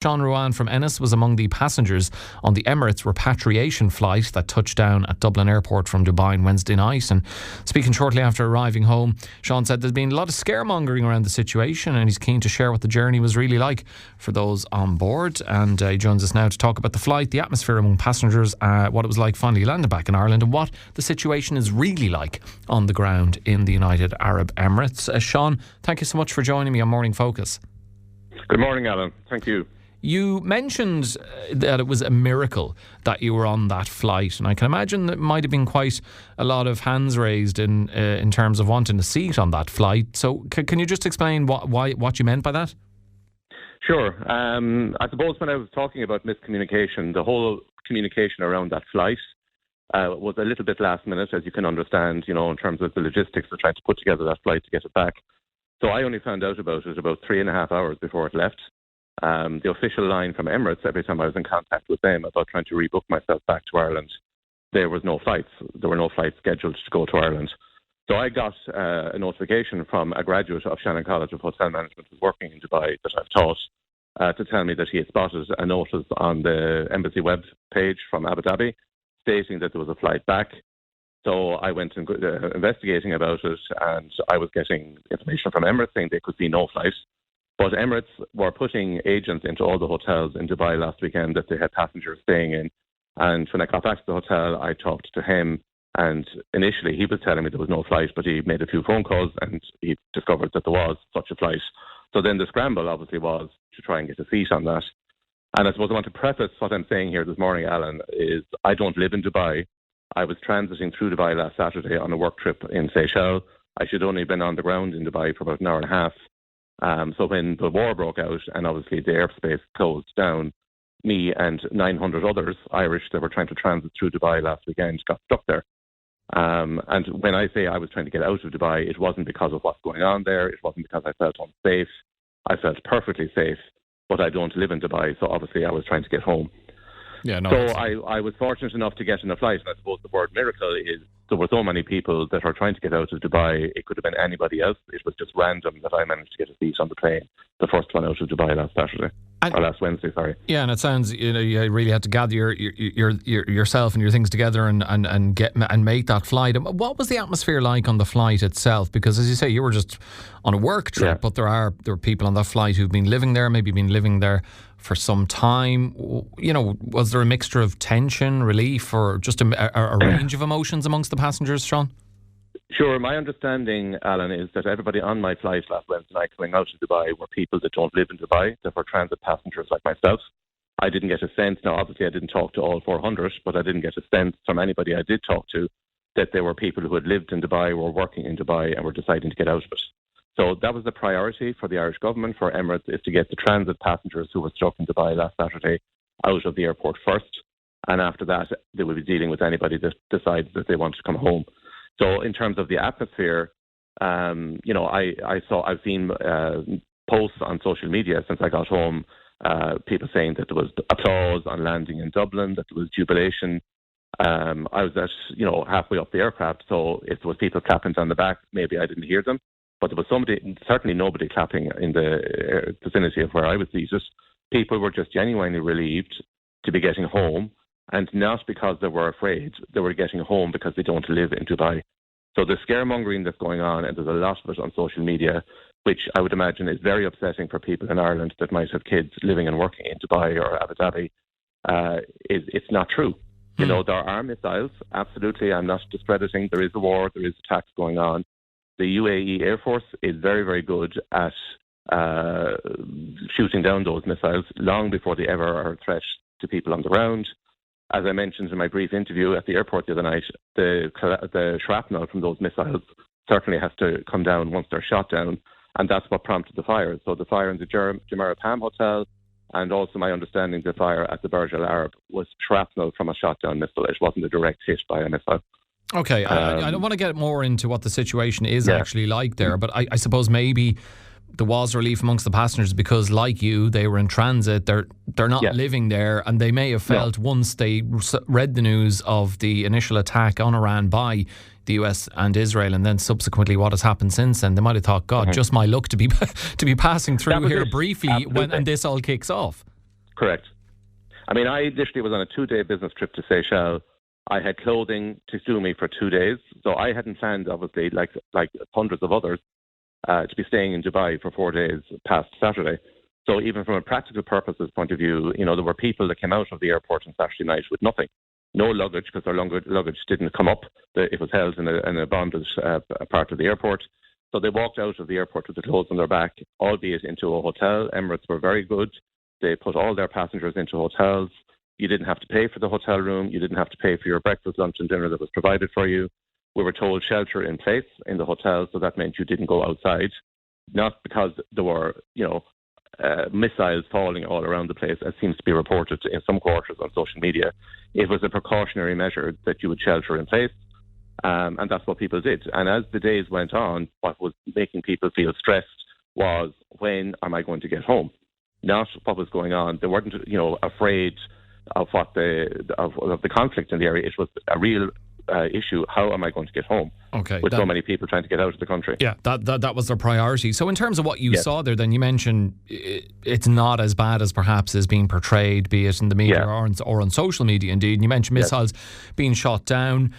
Ruane from Ennis was among the passengers on the Emirates Repatriation flight that touched down at Dublin Airport from Dubai on Wednesday night. And speaking shortly after arriving home, Sean said there's been a lot of scaremongering around the situation, and he's keen to share what the journey was really like for those on board. And he joins us now to talk about the flight, the atmosphere among passengers, what it was like finally landing back in Ireland, and what the situation is really like on the ground in the United Arab Emirates. Sean, thank you so much for joining me on Morning Focus. Good morning, Alan. Thank you. You mentioned that it was a miracle that you were on that flight, and I can imagine there might have been quite a lot of hands raised in terms of wanting a seat on that flight. So can you just explain what you meant by that? Sure. I suppose when I was talking about miscommunication, the whole communication around that flight was a little bit last minute, as you can understand, in terms of the logistics of trying to put together that flight to get it back. So I only found out about it about 3.5 hours before it left. The official line from Emirates, every time I was in contact with them about trying to rebook myself back to Ireland, there was no flights. There were no flights scheduled to go to Ireland. So I got a notification from a graduate of Shannon College of Hotel Management who's working in Dubai that I've taught to tell me that he had spotted a notice on the embassy web page from Abu Dhabi stating that there was a flight back. So I went investigating about it, and I was getting information from Emirates saying they could see no flight. But Emirates were putting agents into all the hotels in Dubai last weekend that they had passengers staying in. And when I got back to the hotel, I talked to him. And initially, he was telling me there was no flight, but he made a few phone calls and he discovered that there was such a flight. So then the scramble obviously was to try and get a seat on that. And I suppose I want to preface what I'm saying here this morning, Alan, is I don't live in Dubai. I was transiting through Dubai last Saturday on a work trip in Seychelles. I should only have been on the ground in Dubai for about an hour and a half. So when the war broke out and obviously the airspace closed down, me and 900 others, Irish, that were trying to transit through Dubai last weekend, got stuck there. And when I say I was trying to get out of Dubai, it wasn't because of what's going on there. It wasn't because I felt unsafe. I felt perfectly safe, but I don't live in Dubai, so obviously I was trying to get home. Yeah, no. So I was fortunate enough to get in a flight, and I suppose the word miracle is there were so many people that are trying to get out of Dubai. It could have been anybody else. It was just random that I managed to get a seat on the plane, the first one out of Dubai last Saturday. Or last Wednesday, sorry. Yeah, and it sounds you really had to gather yourself and your things together and make that flight. What was the atmosphere like on the flight itself? Because as you say, you were just on a work trip, but there are people on that flight who've been living there, maybe been living there for some time. Was there a mixture of tension, relief, or just a range of emotions amongst the passengers, Sean? Sure. My understanding, Alan, is that everybody on my flight last Wednesday night coming out of Dubai were people that don't live in Dubai, that were transit passengers like myself. I didn't get a sense. Now, obviously, I didn't talk to all 400, but I didn't get a sense from anybody I did talk to that there were people who had lived in Dubai, were working in Dubai, and were deciding to get out of it. So that was the priority for the Irish government, for Emirates, is to get the transit passengers who were stuck in Dubai last Saturday out of the airport first. And after that, they will be dealing with anybody that decides that they want to come home. So in terms of the atmosphere, I've seen posts on social media since I got home, people saying that there was applause on landing in Dublin, that there was jubilation. I was at, halfway up the aircraft, so if there was people clapping down the back, maybe I didn't hear them. But there was certainly nobody clapping in the vicinity of where I was seated. People were just genuinely relieved to be getting home, and not because they were afraid. They were getting home because they don't live in Dubai. So the scaremongering that's going on, and there's a lot of it on social media, which I would imagine is very upsetting for people in Ireland that might have kids living and working in Dubai or Abu Dhabi, it's not true. There are missiles, absolutely. I'm not discrediting. There is a war, there is attacks going on. The UAE Air Force is very, very good at shooting down those missiles long before they ever are a threat to people on the ground. As I mentioned in my brief interview at the airport the other night, the shrapnel from those missiles certainly has to come down once they're shot down, and that's what prompted the fire. So the fire in the Jumeirah Palm Hotel, and also my understanding the fire at the Burj Al Arab was shrapnel from a shot-down missile. It wasn't a direct hit by a missile. Okay, I don't want to get more into what the situation is actually like there, but I suppose maybe there was relief amongst the passengers because, like you, they were in transit. They're not living there, and they may have felt once they read the news of the initial attack on Iran by the US and Israel, and then subsequently what has happened since then, they might have thought, God, just my luck to be passing through here briefly and this all kicks off. Correct. I mean, I literally was on a 2-day business trip to Seychelles. I had clothing to do me for 2 days. So I hadn't planned, obviously, like hundreds of others, to be staying in Dubai for 4 days past Saturday. So even from a practical purposes point of view, there were people that came out of the airport on Saturday night with nothing. No luggage, because their luggage didn't come up. It was held in a bonded part of the airport. So they walked out of the airport with the clothes on their back, albeit into a hotel. Emirates were very good. They put all their passengers into hotels. You didn't have to pay for the hotel room. You didn't have to pay for your breakfast, lunch and dinner that was provided for you. We were told shelter in place in the hotel, so that meant you didn't go outside. Not because there were, missiles falling all around the place, as seems to be reported in some quarters on social media. It was a precautionary measure that you would shelter in place, and that's what people did. And as the days went on, what was making people feel stressed was, when am I going to get home? Not what was going on. They weren't, afraid of what of the conflict in the area. It was a real issue. How am I going to get home? Okay, with so many people trying to get out of the country. Yeah, that was their priority. So in terms of what you saw there, then you mentioned it's not as bad as perhaps is being portrayed, be it in the media or on social media. Indeed, and you mentioned missiles being shot down.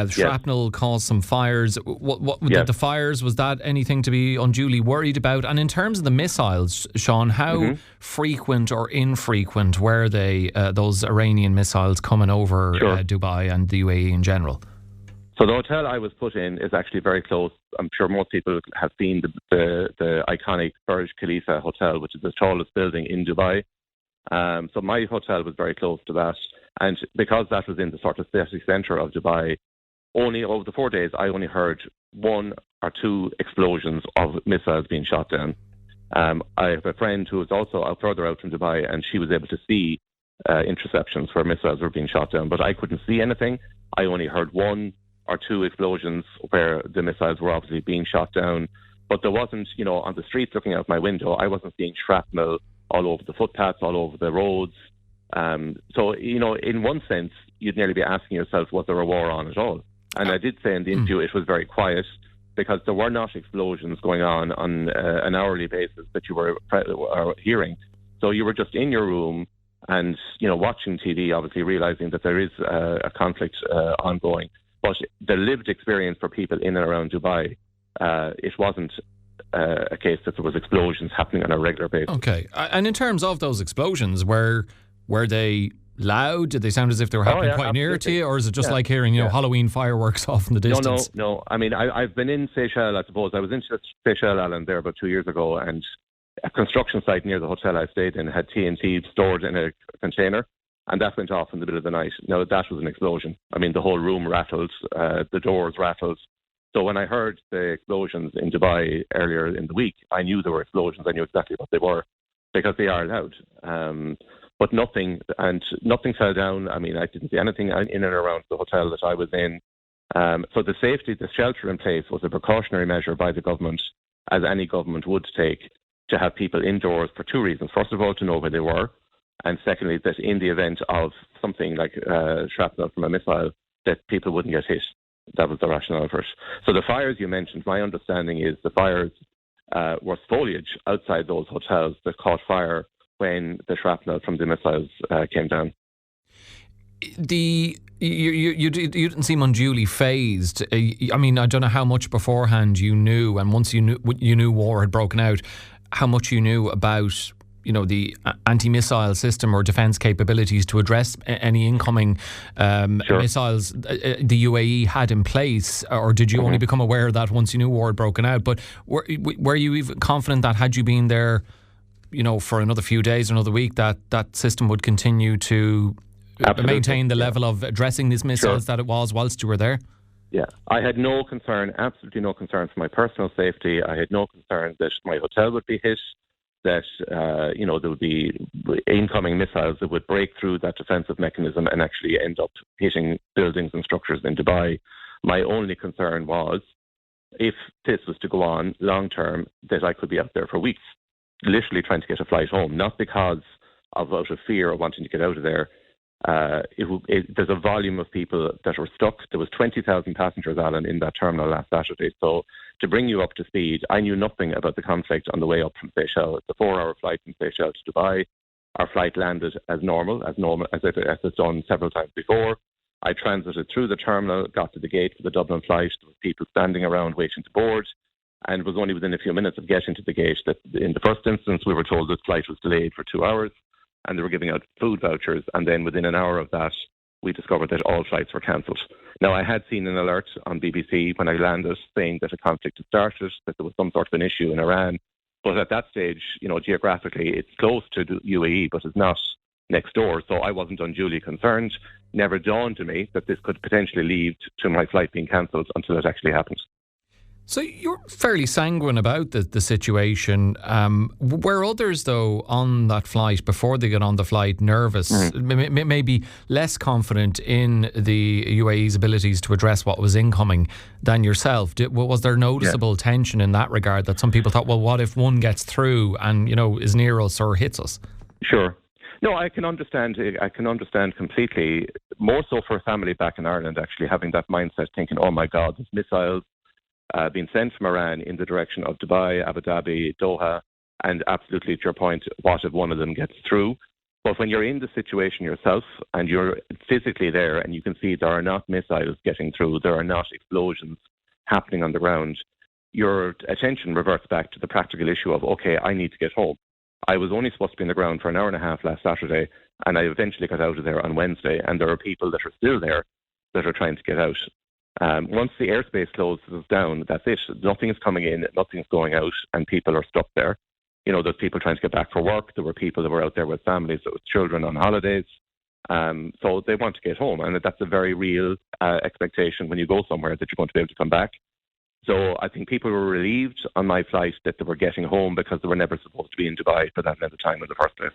Shrapnel caused some fires. What did the fires? Was that anything to be unduly worried about? And in terms of the missiles, Sean, how frequent or infrequent were they? Those Iranian missiles coming over Dubai and the UAE in general? So the hotel I was put in is actually very close. I'm sure most people have seen the iconic Burj Khalifa hotel, which is the tallest building in Dubai. So my hotel was very close to that. And because that was in the sort of city centre of Dubai, only over the 4 days, I only heard 1 or 2 explosions of missiles being shot down. I have a friend who was also further out from Dubai, and she was able to see interceptions where missiles were being shot down. But I couldn't see anything. I only heard 1 or 2 explosions where the missiles were obviously being shot down. But there wasn't, on the streets looking out my window, I wasn't seeing shrapnel all over the footpaths, all over the roads. So, in one sense, you'd nearly be asking yourself, was there a war on at all? And I did say in the interview it was very quiet, because there were not explosions going on an hourly basis that you were hearing. So you were just in your room and, watching TV, obviously realising that there is a conflict ongoing. But the lived experience for people in and around Dubai, it wasn't a case that there was explosions happening on a regular basis. Okay. And in terms of those explosions, were they loud? Did they sound as if they were happening quite near to you? Or is it just like hearing, Halloween fireworks off in the distance? No. I mean, I've been in Seychelles, I suppose. I was in Seychelles, Alan, there about 2 years ago, and a construction site near the hotel I stayed in had TNT stored in a container. And that went off in the middle of the night. Now, that was an explosion. I mean, the whole room rattled, the doors rattled. So when I heard the explosions in Dubai earlier in the week, I knew there were explosions. I knew exactly what they were, because they are loud. But nothing fell down. I mean, I didn't see anything in and around the hotel that I was in. So the shelter in place was a precautionary measure by the government, as any government would take, to have people indoors for 2 reasons. First of all, to know where they were. And secondly, that in the event of something like shrapnel from a missile, that people wouldn't get hit. That was the rationale for it. So the fires you mentioned, my understanding is the fires were foliage outside those hotels that caught fire when the shrapnel from the missiles came down. You didn't seem unduly phased. I mean, I don't know how much beforehand you knew, and once you knew war had broken out, how much you knew about the anti-missile system or defence capabilities to address any incoming missiles the UAE had in place, or did you only become aware of that once you knew war had broken out? But were you even confident that, had you been there, for another few days, another week, that system would continue to maintain the level of addressing these missiles that it was whilst you were there? Yeah, I had no concern, absolutely no concern for my personal safety. I had no concern that my hotel would be hit, that there would be incoming missiles that would break through that defensive mechanism and actually end up hitting buildings and structures in Dubai. My only concern was, if this was to go on long term, that I could be out there for weeks, literally trying to get a flight home, not because out of fear or wanting to get out of there. There's a volume of people that were stuck. There was 20,000 passengers, Alan, in that terminal last Saturday. So to bring you up to speed, I knew nothing about the conflict on the way up from Seychelles. It's a 4-hour flight from Seychelles to Dubai. Our flight landed as normal as it's done several times before. I transited through the terminal, got to the gate for the Dublin flight. There were people standing around waiting to board, and it was only within a few minutes of getting to the gate that, in the first instance, we were told the flight was delayed for 2 hours, and they were giving out food vouchers. And then within an hour of that, we discovered that all flights were cancelled. Now, I had seen an alert on BBC when I landed saying that a conflict had started, that there was some sort of an issue in Iran. But at that stage, geographically, it's close to the UAE, but it's not next door. So I wasn't unduly concerned. Never dawned to me that this could potentially lead to my flight being cancelled until it actually happened. So you're fairly sanguine about the situation. Were others, though, on that flight, before they got on the flight, nervous, maybe less confident in the UAE's abilities to address what was incoming than yourself? Was there noticeable tension in that regard, that some people thought, well, what if one gets through and, is near us or hits us? Sure. No, I can understand completely. More so for a family back in Ireland, actually having that mindset, thinking, oh my God, there's missiles being sent from Iran in the direction of Dubai, Abu Dhabi, Doha, and absolutely to your point, what if one of them gets through? But when you're in the situation yourself and you're physically there and you can see there are not missiles getting through, there are not explosions happening on the ground, your attention reverts back to the practical issue of, okay, I need to get home. I was only supposed to be on the ground for an hour and a half last Saturday, and I eventually got out of there on Wednesday, and there are people that are still there that are trying to get out. Once the airspace closes down, that's it. Nothing is coming in, nothing is going out, and people are stuck there. There's people trying to get back for work. There were people that were out there with families, with children on holidays. So they want to get home, and that's a very real expectation when you go somewhere, that you're going to be able to come back. So I think people were relieved on my flight that they were getting home, because they were never supposed to be in Dubai for that length of time in the first place.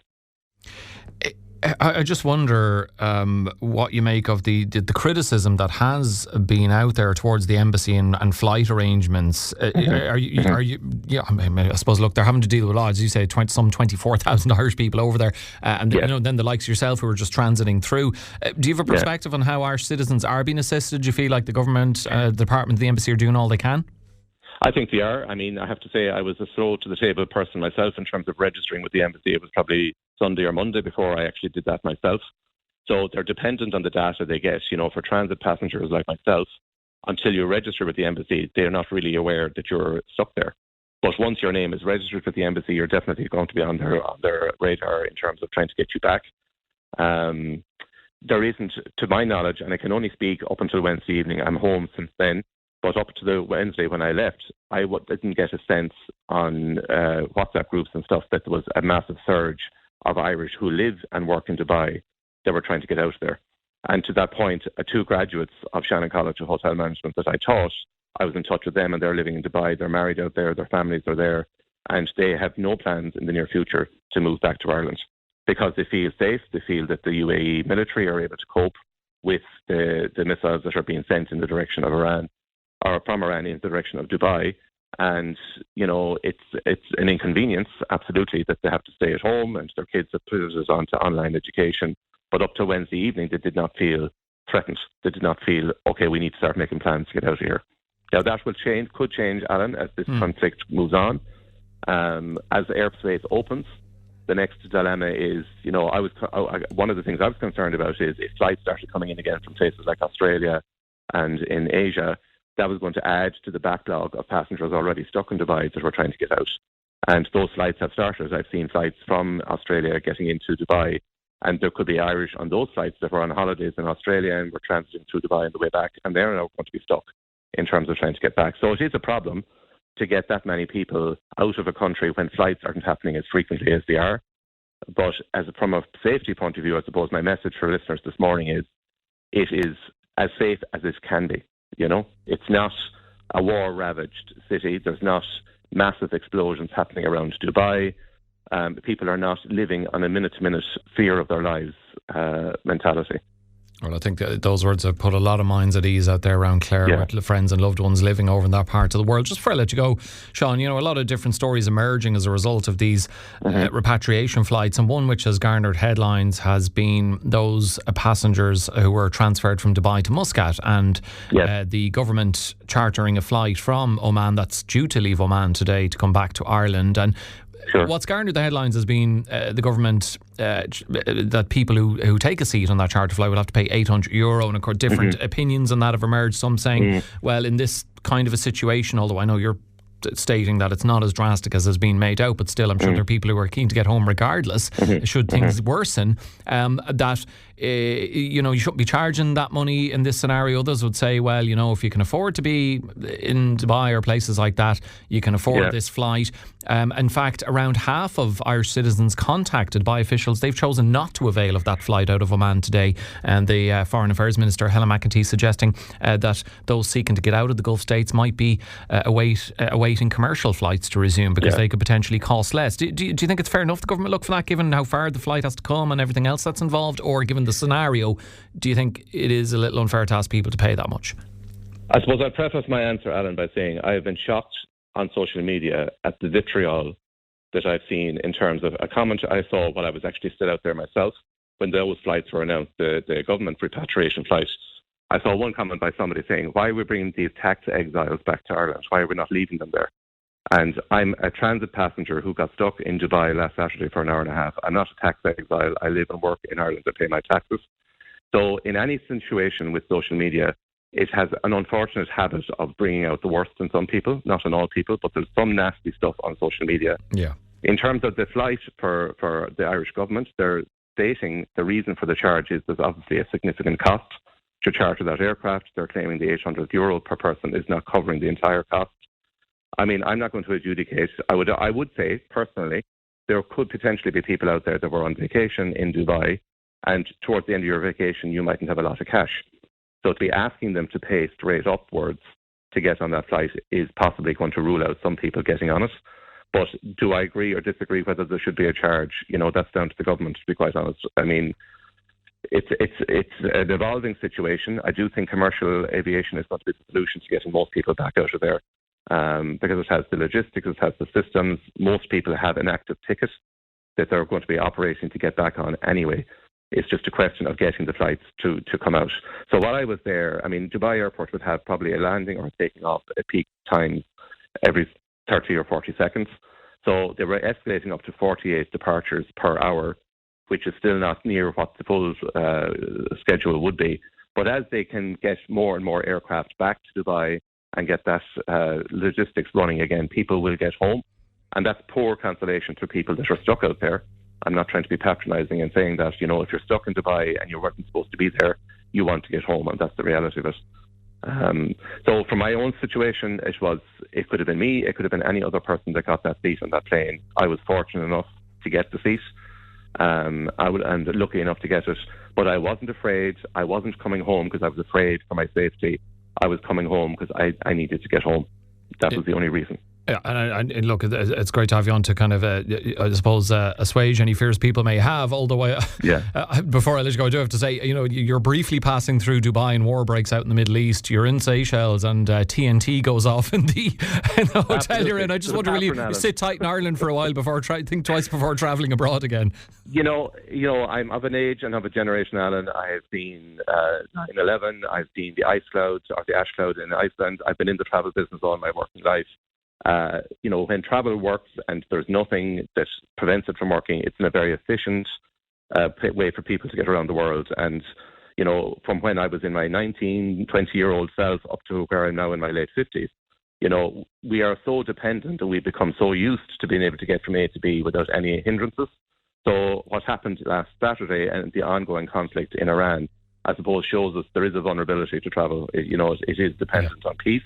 I just wonder what you make of the criticism that has been out there towards the embassy and flight arrangements. Are you? Yeah, I suppose. Look, they're having to deal with odds. You say some 24,000 Irish people over there, and then the likes of yourself who are just transiting through. Do you have a perspective on how Irish citizens are being assisted? Do you feel like the government, the department, the embassy are doing all they can? I think they are. I mean, I have to say I was a slow to the table person myself in terms of registering with the embassy. It was probably Sunday or Monday before I actually did that myself. So they're dependent on the data they get. For transit passengers like myself, until you register with the embassy, they're not really aware that you're stuck there. But once your name is registered with the embassy, you're definitely going to be on their radar in terms of trying to get you back. There isn't, to my knowledge, and I can only speak up until Wednesday evening. I'm home since then. But up to the Wednesday when I left, I didn't get a sense on WhatsApp groups and stuff that there was a massive surge of Irish who live and work in Dubai that were trying to get out there. And to that point, 2 graduates of Shannon College of Hotel Management that I taught, I was in touch with them, and they're living in Dubai. They're married out there. Their families are there. And they have no plans in the near future to move back to Ireland, because they feel safe. They feel that the UAE military are able to cope with the missiles that are being sent in the direction of Iran, or from Iran in the direction of Dubai. And, it's an inconvenience, absolutely, that they have to stay at home, and their kids have put us on to online education. But up to Wednesday evening, they did not feel threatened. They did not feel, okay, we need to start making plans to get out of here. Now, that could change, Alan, as this conflict moves on. As the airspace opens, the next dilemma is, one of the things I was concerned about is if flights started coming in again from places like Australia and in Asia, that was going to add to the backlog of passengers already stuck in Dubai that were trying to get out. And those flights have started. I've seen flights from Australia getting into Dubai, and there could be Irish on those flights that were on holidays in Australia and were transiting through Dubai on the way back, and they're now going to be stuck in terms of trying to get back. So it is a problem to get that many people out of a country when flights aren't happening as frequently as they are. But from a safety point of view, I suppose my message for listeners this morning is, it is as safe as it can be. It's not a war-ravaged city. There's not massive explosions happening around Dubai. People are not living on a minute-to-minute fear of their lives mentality. Well, I think that those words have put a lot of minds at ease out there around Clare, with friends and loved ones living over in that part of the world. Just before I let you go, Sean, a lot of different stories emerging as a result of these repatriation flights, and one which has garnered headlines has been those passengers who were transferred from Dubai to Muscat, and the government chartering a flight from Oman that's due to leave Oman today to come back to Ireland. And what's garnered the headlines has been the government that people who take a seat on that charter flight will have to pay €800, and of course different opinions on that have emerged. Some saying, well, in this kind of a situation, although I know you're stating that it's not as drastic as has been made out, but still I'm sure there are people who are keen to get home regardless, should things worsen, that you shouldn't be charging that money in this scenario. Others would say, well, if you can afford to be in Dubai or places like that, you can afford this flight. In fact, around half of Irish citizens contacted by officials, they've chosen not to avail of that flight out of Oman today. And the Foreign Affairs Minister, Helen McEntee, suggesting that those seeking to get out of the Gulf states might be awaiting commercial flights to resume, because they could potentially cost less. Do you think it's fair enough the government look for that, given how far the flight has to come and everything else that's involved? Or given the scenario, do you think it is a little unfair to ask people to pay that much? I suppose I'd preface my answer, Alan, by saying I have been shocked on social media at the vitriol that I've seen in terms of a comment I saw while I was actually still out there myself when those flights were announced, the government repatriation flight. I saw one comment by somebody saying, why are we bringing these tax exiles back to Ireland? Why are we not leaving them there? And I'm a transit passenger who got stuck in Dubai last Saturday for an hour and a half. I'm not a tax exile. I live and work in Ireland and pay my taxes. So in any situation with social media, it has an unfortunate habit of bringing out the worst in some people, not in all people, but there's some nasty stuff on social media. Yeah. In terms of the flight for the Irish government, they're stating the reason for the charge is there's obviously a significant cost to charter that aircraft. They're claiming the €800 per person is not covering the entire cost. I mean, I'm not going to adjudicate. I would say, personally, there could potentially be people out there that were on vacation in Dubai, and towards the end of your vacation, you mightn't have a lot of cash. So to be asking them to pay straight upwards to get on that flight is possibly going to rule out some people getting on it. But do I agree or disagree whether there should be a charge? That's down to the government, to be quite honest. I mean, it's an evolving situation. I do think commercial aviation is going to be the solution to getting most people back out of there. Because it has the logistics, it has the systems. Most people have an active ticket that they're going to be operating to get back on anyway. It's just a question of getting the flights to come out. So while I was there, I mean, Dubai Airport would have probably a landing or a taking off at peak times every 30 or 40 seconds. So they were escalating up to 48 departures per hour, which is still not near what the full schedule would be. But as they can get more and more aircraft back to Dubai and get that logistics running again, people will get home. And that's poor consolation for people that are stuck out there. I'm not trying to be patronising and saying that, if you're stuck in Dubai and you weren't supposed to be there, you want to get home, and that's the reality of it. So for my own situation, it could have been me, it could have been any other person that got that seat on that plane. I was fortunate enough to get the seat, and lucky enough to get it. But I wasn't afraid. I wasn't coming home because I was afraid for my safety. I was coming home because I needed to get home. That was the only reason. Yeah, and look, it's great to have you on to kind of, I suppose, assuage any fears people may have. Although, before I let you go, I do have to say, you're briefly passing through Dubai and war breaks out in the Middle East. You're in Seychelles and TNT goes off in the hotel you're in. I just wonder, will you sit tight in Ireland for a while think twice before travelling abroad again? I'm of an age and of a generation, Alan. I have seen 9/11. I've seen the ice clouds or the ash cloud in Iceland. I've been in the travel business all my working life. When travel works and there's nothing that prevents it from working, it's in a very efficient way for people to get around the world. And, from when I was in my 19, 20-year-old self up to where I'm now in my late 50s, we are so dependent and we've become so used to being able to get from A to B without any hindrances. So what happened last Saturday and the ongoing conflict in Iran, I suppose, shows us there is a vulnerability to travel. It is dependent on peace.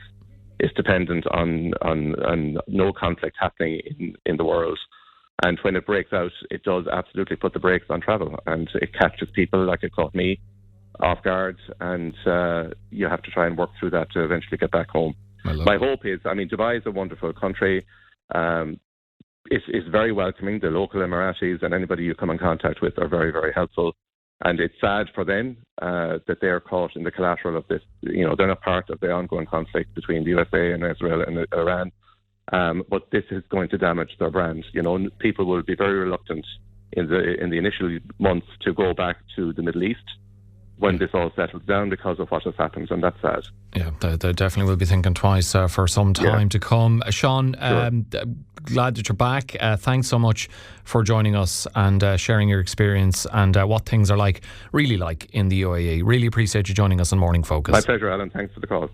It's dependent on no conflict happening in the world. And when it breaks out, it does absolutely put the brakes on travel. And it catches people, like it caught me, off guard. And you have to try and work through that to eventually get back home. My hope is, Dubai is a wonderful country. It's very welcoming. The local Emiratis and anybody you come in contact with are very, very helpful. And it's sad for them that they are caught in the collateral of this. They're not part of the ongoing conflict between the USA and Israel and Iran. But this is going to damage their brand. People will be very reluctant in the initial months to go back to the Middle East when this all settles down because of what has happened, and that's sad. Yeah, they definitely will be thinking twice for some time to come. Sean, glad that you're back. Thanks so much for joining us and sharing your experience and what things are really like in the UAE. Really appreciate you joining us on Morning Focus. My pleasure, Alan. Thanks for the call.